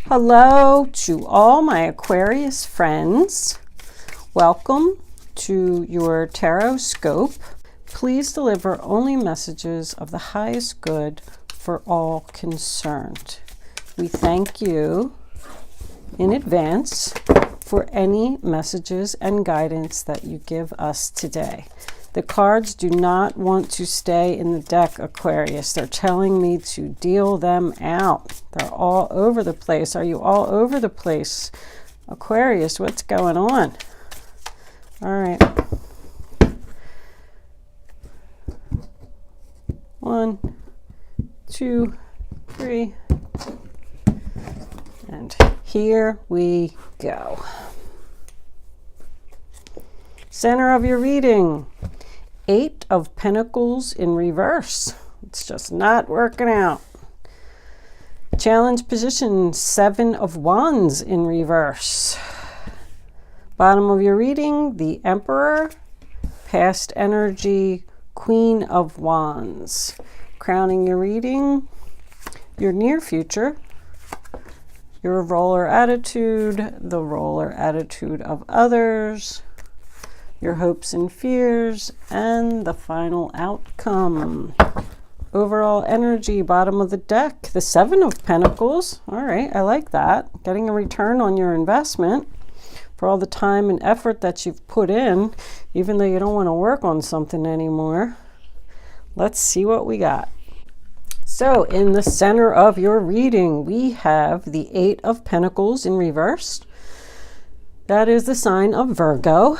Hello to all my Aquarius friends. Welcome to your tarot scope. Please deliver only messages of the highest good for all concerned. We thank you in advance for any messages and guidance that you give us today. The cards do not want to stay in the deck, Aquarius. They're telling me to deal them out. They're all over the place. Are you all over the place, Aquarius? What's going on? All right. 1, 2, 3. And here we go. Center of your reading. 8 of Pentacles in reverse. It's just not working out. Challenge position, 7 of Wands in reverse. Bottom of your reading, the Emperor. Past energy, Queen of Wands. Crowning your reading, your near future. Your roller attitude, the roller attitude of others. Your hopes and fears, and the final outcome. Overall energy, bottom of the deck, the 7 of Pentacles. All right, I like that. Getting a return on your investment for all the time and effort that you've put in, even though you don't want to work on something anymore. Let's see what we got. So in the center of your reading, we have the 8 of Pentacles in reverse. That is the sign of Virgo.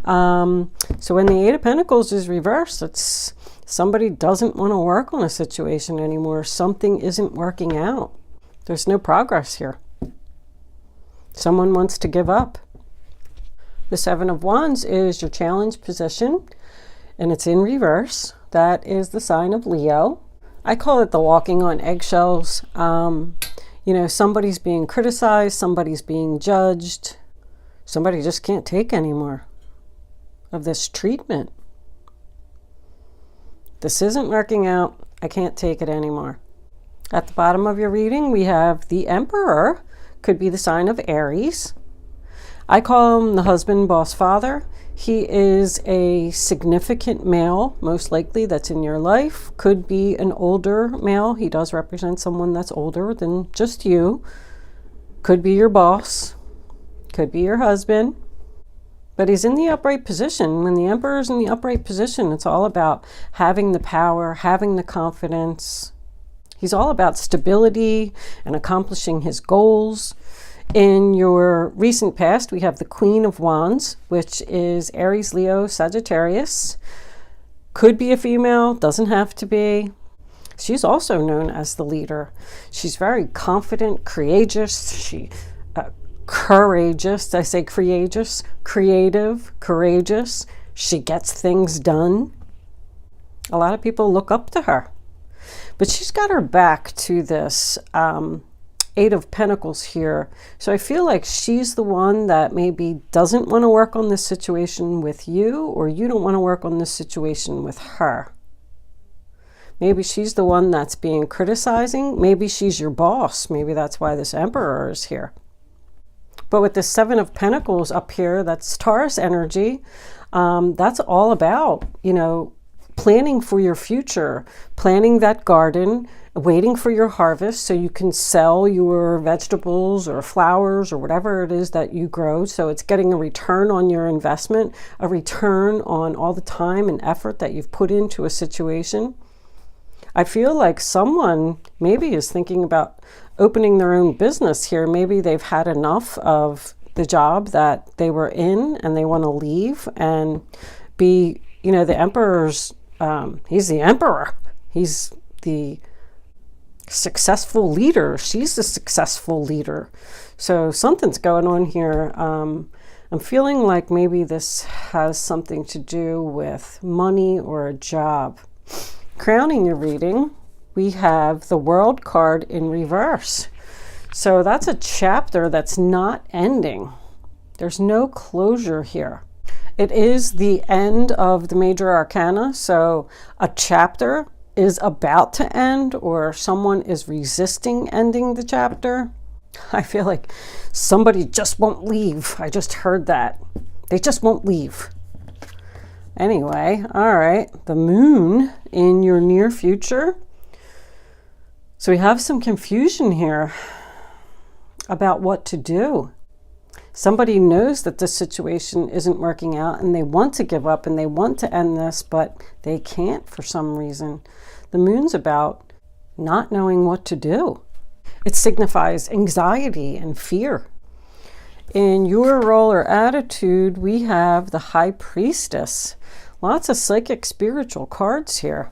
So when the 8 of Pentacles is reversed, it's somebody doesn't want to work on a situation anymore. Something isn't working out. There's no progress here. Someone wants to give up. The 7 of Wands is your challenge position, and it's in reverse. That is the sign of Leo. I call it the walking on eggshells. You know, somebody's being criticized, somebody's being judged. Somebody just can't take anymore of this treatment. This isn't working out. I can't take it anymore. At the bottom of your reading, we have the Emperor. Could be the sign of Aries. I call him the husband, boss, father. He is a significant male, most likely, that's in your life. Could be an older male. He does represent someone that's older than just you. Could be your boss. Could be your husband. But he's in the upright position. When the Emperor's in the upright position, it's all about having the power, having the confidence. He's all about stability and accomplishing his goals. In your recent past, we have the Queen of Wands, which is Aries, Leo, Sagittarius. Could be a female, doesn't have to be. She's also known as the leader. She's very confident, courageous. Courageous, I say courageous, creative, courageous. She gets things done. A lot of people look up to her. But she's got her back to this 8 of Pentacles here. So I feel like she's the one that maybe doesn't want to work on this situation with you, or you don't want to work on this situation with her. Maybe she's the one that's being criticizing. Maybe she's your boss. Maybe that's why this Emperor is here. But with the 7 of Pentacles up here, that's Taurus energy. That's all about, you know, planning for your future, planning that garden, waiting for your harvest so you can sell your vegetables or flowers or whatever it is that you grow. So it's getting a return on your investment, a return on all the time and effort that you've put into a situation. I feel like someone maybe is thinking about opening their own business here. Maybe they've had enough of the job that they were in and they want to leave and be, you know, the Emperor's, he's the Emperor. He's the successful leader. She's the successful leader. So something's going on here. I'm feeling like maybe this has something to do with money or a job. Crowning your reading, we have the World card in reverse. So that's a chapter that's not ending. There's no closure here. It is the end of the major arcana, so a chapter is about to end, or someone is resisting ending the chapter. I feel like somebody just won't leave. I just heard that. They just won't leave. Anyway, all right. The moon in your near future. So we have some confusion here about what to do. Somebody knows that this situation isn't working out and they want to give up and they want to end this, but they can't for some reason. The moon's about not knowing what to do. It signifies anxiety and fear. In your role or attitude, we have the High Priestess. Lots of psychic spiritual cards here.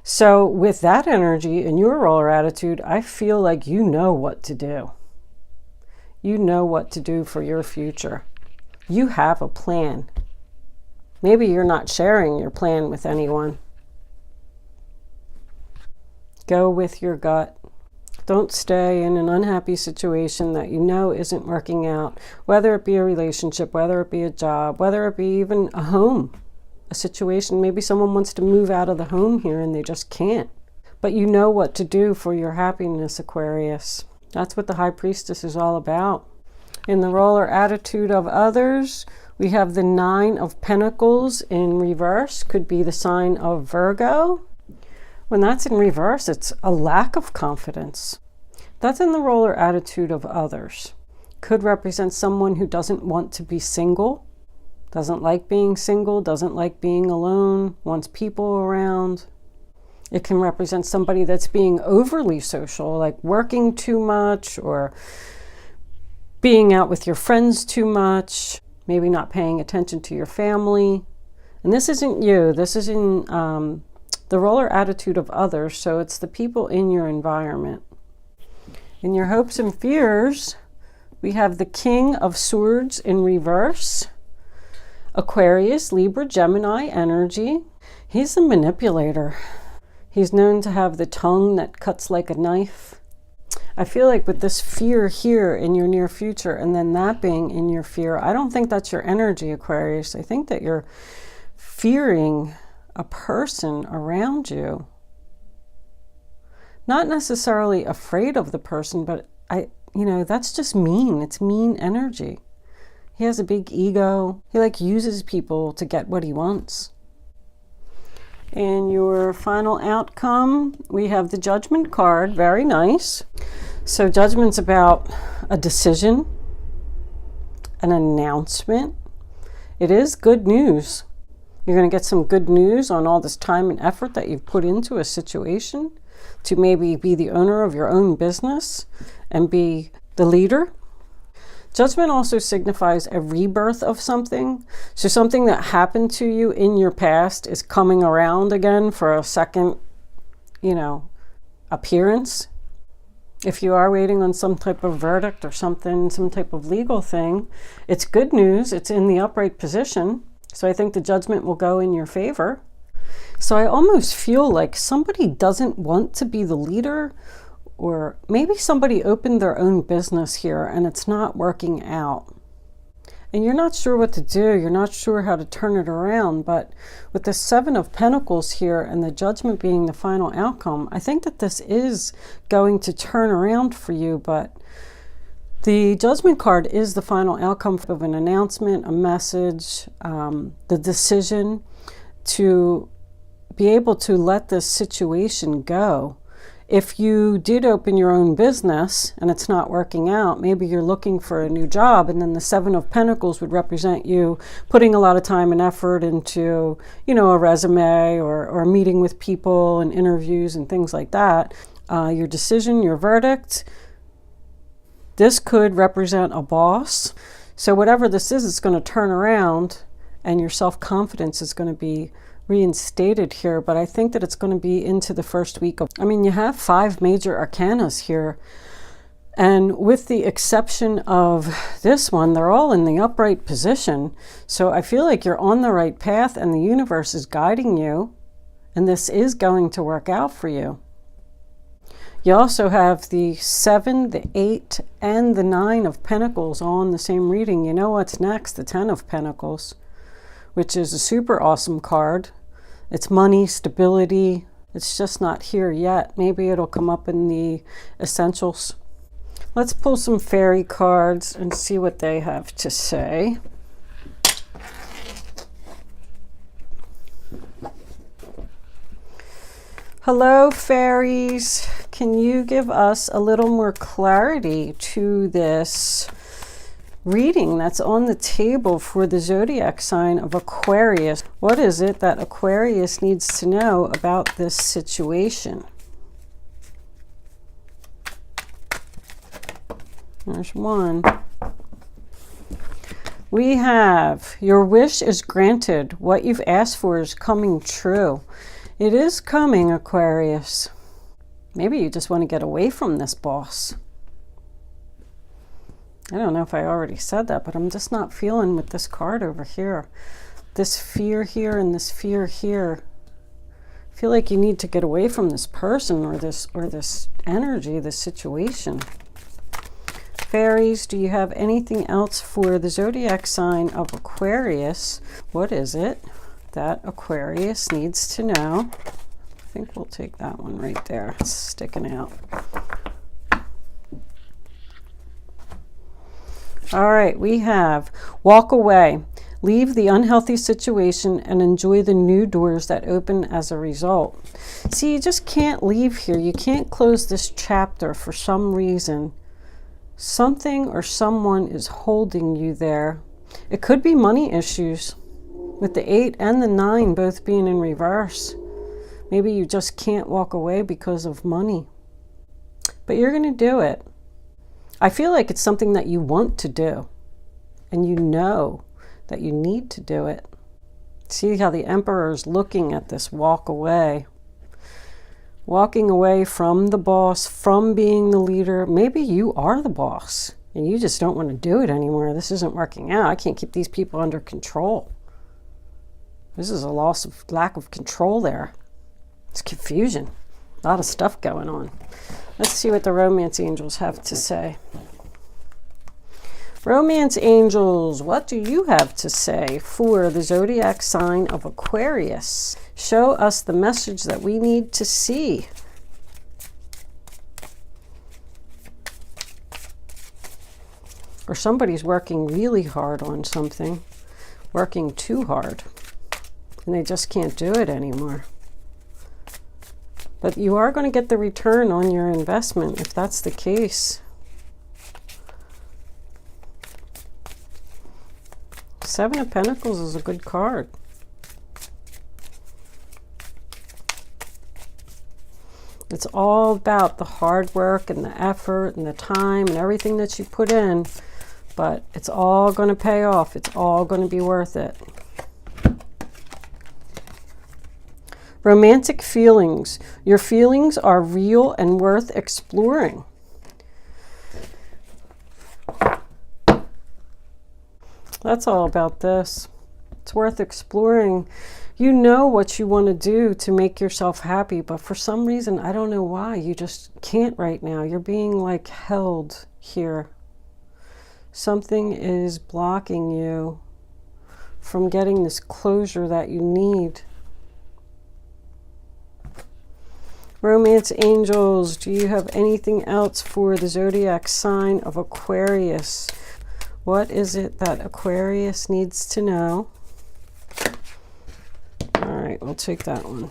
So with that energy in your role or attitude, I feel like you know what to do. You know what to do for your future. You have a plan. Maybe you're not sharing your plan with anyone. Go with your gut. Don't stay in an unhappy situation that you know isn't working out, whether it be a relationship, whether it be a job, whether it be even a home, a situation. Maybe someone wants to move out of the home here and they just can't. But you know what to do for your happiness, Aquarius. That's what the High Priestess is all about. In the role or attitude of others, we have the Nine of Pentacles in reverse. Could be the sign of Virgo. When that's in reverse, it's a lack of confidence. That's in the role or attitude of others. Could represent someone who doesn't want to be single, doesn't like being single, doesn't like being alone, wants people around. It can represent somebody that's being overly social, like working too much or being out with your friends too much, maybe not paying attention to your family. And this isn't you. This is in the role or attitude of others, so it's the people in your environment. In your hopes and fears, we have the King of Swords in reverse. Aquarius, Libra, Gemini energy. He's a manipulator. He's known to have the tongue that cuts like a knife. I feel like with this fear here in your near future and then that being in your fear, I don't think that's your energy, Aquarius. I think that you're fearing a person around you. Not necessarily afraid of the person, but that's just mean. It's mean energy. He has a big ego. He uses people to get what he wants. In your final outcome, we have the Judgment card. Very nice. So Judgment's about a decision, an announcement. It is good news. You're going to get some good news on all this time and effort that you've put into a situation to maybe be the owner of your own business and be the leader. Judgment also signifies a rebirth of something. So something that happened to you in your past is coming around again for a second, appearance. If you are waiting on some type of verdict or something, some type of legal thing, it's good news. It's in the upright position. So I think the Judgment will go in your favor. So I almost feel like somebody doesn't want to be the leader, or maybe somebody opened their own business here and it's not working out. And you're not sure what to do. You're not sure how to turn it around. But with the Seven of Pentacles here and the Judgment being the final outcome, I think that this is going to turn around for you. But the Judgment card is the final outcome of an announcement, a message, the decision to be able to let this situation go. If you did open your own business and it's not working out, maybe you're looking for a new job, and then the Seven of Pentacles would represent you putting a lot of time and effort into, a resume or meeting with people and interviews and things like that. Your decision, your verdict. This could represent a boss. So whatever this is, it's going to turn around and your self-confidence is going to be reinstated here, but I think that it's going to be into the first week of, you have 5 major arcanas here, and with the exception of this one, they're all in the upright position. So I feel like you're on the right path and the universe is guiding you, and this is going to work out for you. You also have the 7, the 8, and the 9 of Pentacles all in the same reading. You know what's next? The 10 of Pentacles, which is a super awesome card. It's money, stability. It's just not here yet. Maybe it'll come up in the essentials. Let's pull some fairy cards and see what they have to say. Hello, fairies. Can you give us a little more clarity to this reading that's on the table for the zodiac sign of Aquarius? What is it that Aquarius needs to know about this situation? There's one. We have, your wish is granted. What you've asked for is coming true. It is coming, Aquarius. Maybe you just want to get away from this boss. I don't know if I already said that, but I'm just not feeling with this card over here. This fear here and this fear here. I feel like you need to get away from this person or this energy, this situation. Fairies, do you have anything else for the zodiac sign of Aquarius? What is it that Aquarius needs to know? I think we'll take that one right there. It's sticking out. All right, we have walk away. Leave the unhealthy situation and enjoy the new doors that open as a result. See, you just can't leave here. You can't close this chapter for some reason. Something or someone is holding you there. It could be money issues, with the 8 and the 9 both being in reverse. Maybe you just can't walk away because of money. But you're going to do it. I feel like it's something that you want to do. And you know that you need to do it. See how the Emperor is looking at this walk away. Walking away from the boss, from being the leader. Maybe you are the boss and you just don't want to do it anymore. This isn't working out. I can't keep these people under control. This is a lack of control there. It's confusion. A lot of stuff going on. Let's see what the romance angels have to say. Romance angels, what do you have to say for the zodiac sign of Aquarius? Show us the message that we need to see. Or somebody's working really hard on something, working too hard, and they just can't do it anymore. But you are going to get the return on your investment if that's the case. 7 of Pentacles is a good card. It's all about the hard work and the effort and the time and everything that you put in, but it's all going to pay off. It's all going to be worth it. Romantic feelings. Your feelings are real and worth exploring. That's all about this. It's worth exploring. You know what you want to do to make yourself happy, but for some reason, I don't know why, you just can't right now. You're being like held here. Something is blocking you from getting this closure that you need. Romance angels, do you have anything else for the zodiac sign of Aquarius? What is it that Aquarius needs to know? All right, we'll take that one.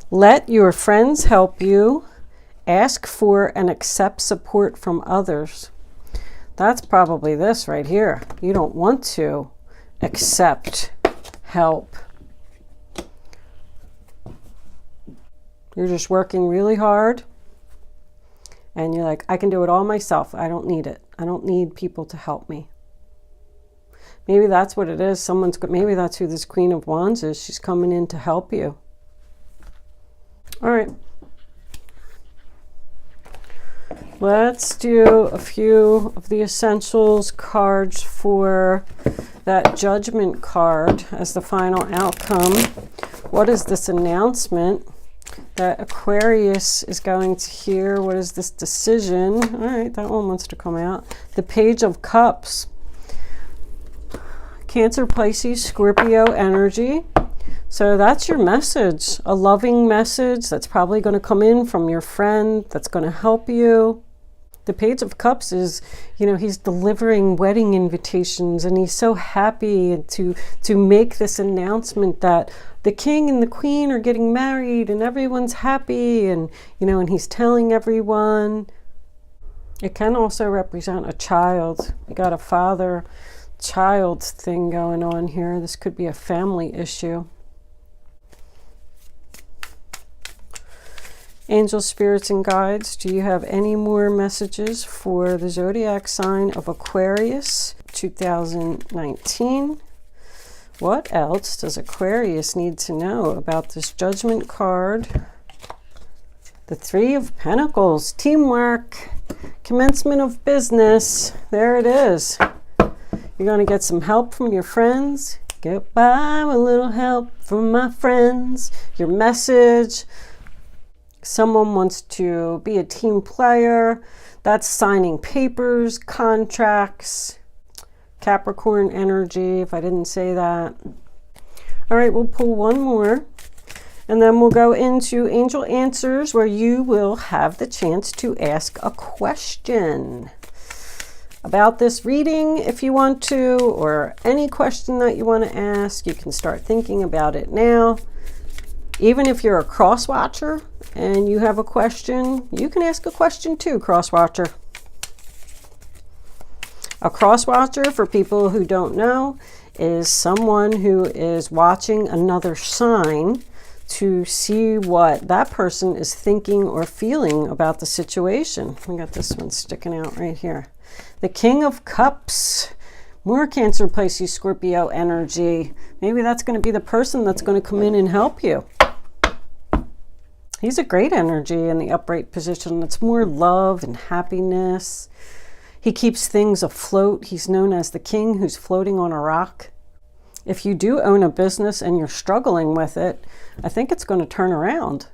Let your friends help you. Ask for and accept support from others. That's probably this right here. You don't want to accept help. You're just working really hard. And you're like, I can do it all myself. I don't need it. I don't need people to help me. Maybe that's what it is. Maybe that's who this Queen of Wands is. She's coming in to help you. All right. Let's do a few of the essentials cards for that Judgment card as the final outcome. What is this announcement that Aquarius is going to hear? What is this decision? All right, that one wants to come out. The Page of Cups. Cancer, Pisces, Scorpio energy. So that's your message, a loving message that's probably going to come in from your friend that's going to help you. The Page of Cups is, you know, he's delivering wedding invitations, and he's so happy to make this announcement that the king and the queen are getting married and everyone's happy, and, you know, and he's telling everyone. It can also represent a child. We got a father-child thing going on here. This could be a family issue. Angels, spirits, and guides, do you have any more messages for the zodiac sign of Aquarius 2019? What else does Aquarius need to know about this Judgment card? The Three of Pentacles, teamwork, commencement of business. There it is. You're going to get some help from your friends. Get by with a little help from my friends. Your message. Someone wants to be a team player. That's signing papers, contracts, Capricorn energy, if I didn't say that. All right, we'll pull one more, and then we'll go into Angel Answers, where you will have the chance to ask a question about this reading if you want to, or any question that you want to ask. You can start thinking about it now. Even if you're a cross-watcher and you have a question, you can ask a question too, cross-watcher. A cross-watcher, for people who don't know, is someone who is watching another sign to see what that person is thinking or feeling about the situation. We got this one sticking out right here. The King of Cups. More Cancer, Pisces, Scorpio energy. Maybe that's going to be the person that's going to come in and help you. He's a great energy in the upright position. It's more love and happiness. He keeps things afloat. He's known as the king who's floating on a rock. If you do own a business and you're struggling with it, I think it's going to turn around.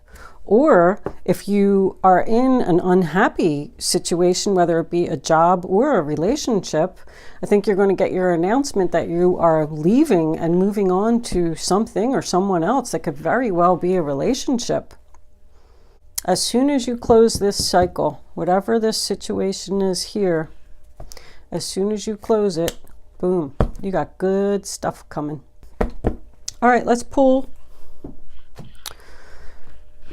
Or if you are in an unhappy situation, whether it be a job or a relationship, I think you're going to get your announcement that you are leaving and moving on to something or someone else that could very well be a relationship. As soon as you close this cycle, whatever this situation is here, as soon as you close it, boom, you got good stuff coming. All right, let's pull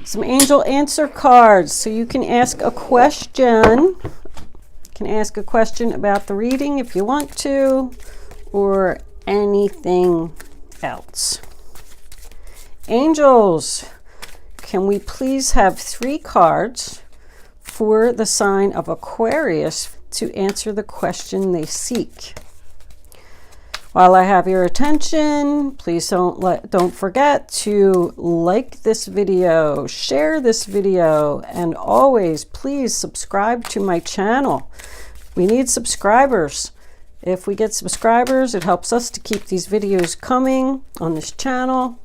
some angel answer cards so you can ask a question. You can ask a question about the reading if you want to, or anything else. Angels, can we please have 3 cards for the sign of Aquarius to answer the question they seek? While I have your attention, please don't forget to like this video, share this video, and always please subscribe to my channel. We need subscribers. If we get subscribers, it helps us to keep these videos coming on this channel.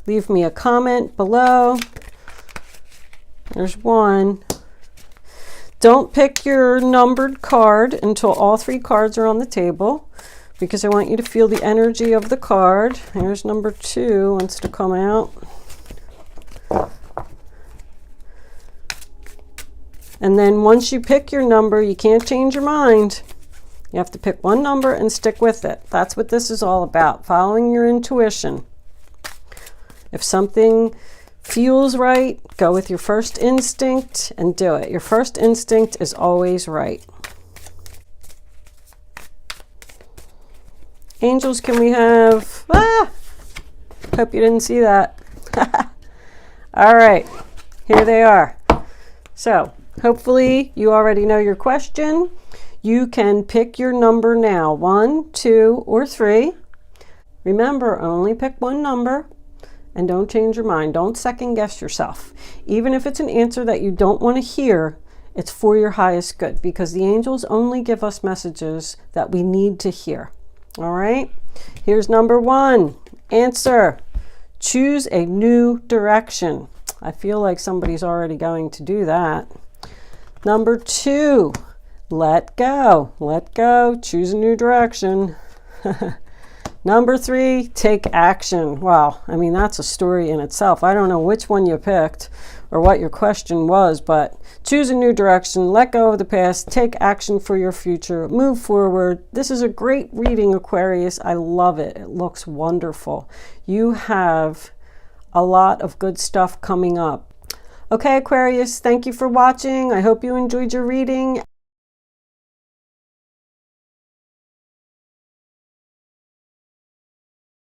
Leave me a comment below. There's one. Don't pick your numbered card until all 3 cards are on the table, because I want you to feel the energy of the card. Here's number 2, wants to come out. And then once you pick your number, you can't change your mind. You have to pick one number and stick with it. That's what this is all about, following your intuition. If something feels right, go with your first instinct and do it. Your first instinct is always right. Angels, can we have... Hope you didn't see that. All right, here they are. So, hopefully you already know your question. You can pick your number now, 1, 2, or 3. Remember, only pick one number. And don't change your mind. Don't second guess yourself. Even if it's an answer that you don't want to hear, it's for your highest good, because the angels only give us messages that we need to hear. All right? Here's number 1. Answer. Choose a new direction. I feel like somebody's already going to do that. Number 2. Let go. Let go. Choose a new direction. Number 3, take action. Wow, I mean, that's a story in itself. I don't know which one you picked, or what your question was, but choose a new direction, let go of the past, take action for your future, move forward. This is a great reading, Aquarius. I love it. It looks wonderful. You have a lot of good stuff coming up. Okay, Aquarius, thank you for watching. I hope you enjoyed your reading.